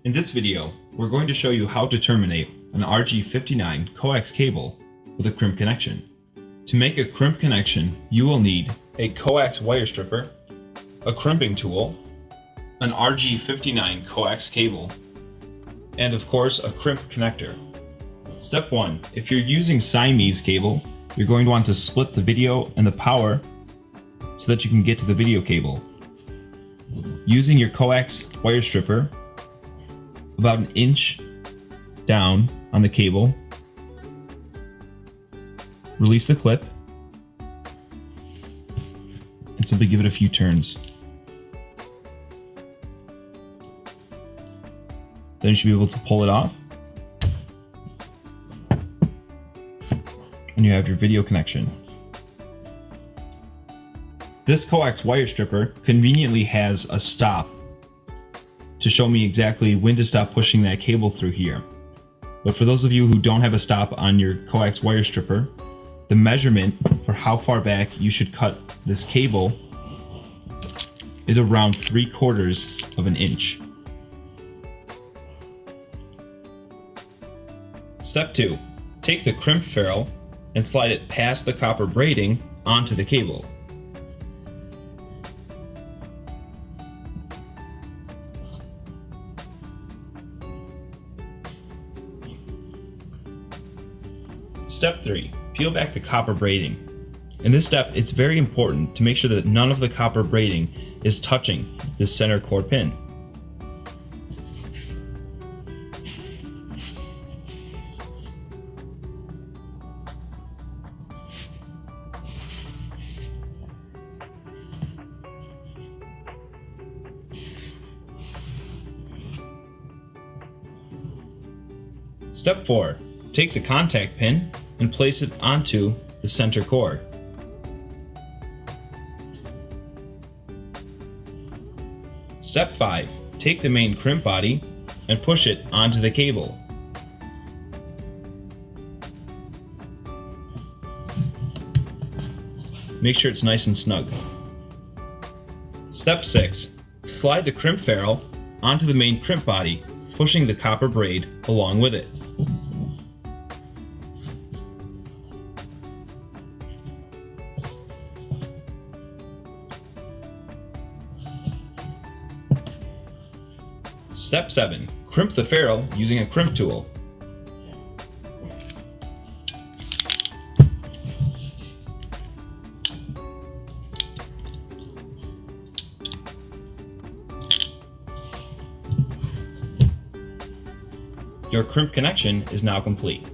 In this video, we're going to show you how to terminate an RG59 coax cable with a crimp connection. To make a crimp connection, you will need a coax wire stripper, a crimping tool, an RG59 coax cable, and of course a crimp connector. Step 1. If you're using Siamese cable, you're going to want to split the video and the power so that you can get to the video cable. Using your coax wire stripper, about an inch down on the cable, release the clip and simply give it a few turns. Then you should be able to pull it off and you have your video connection. This coax wire stripper conveniently has a stop to show me exactly when to stop pushing that cable through here. But for those of you who don't have a stop on your coax wire stripper, the measurement for how far back you should cut this cable is around 3/4 of an inch. Step 2. Take the crimp ferrule and slide it past the copper braiding onto the cable. Step 3. Peel back the copper braiding. In this step, it's very important to make sure that none of the copper braiding is touching this center core pin. Step 4. Take the contact pin and place it onto the center core. Step 5. Take the main crimp body and push it onto the cable. Make sure it's nice and snug. Step 6. Slide the crimp ferrule onto the main crimp body, pushing the copper braid along with it. Step 7. Crimp the ferrule using a crimp tool. Your crimp connection is now complete.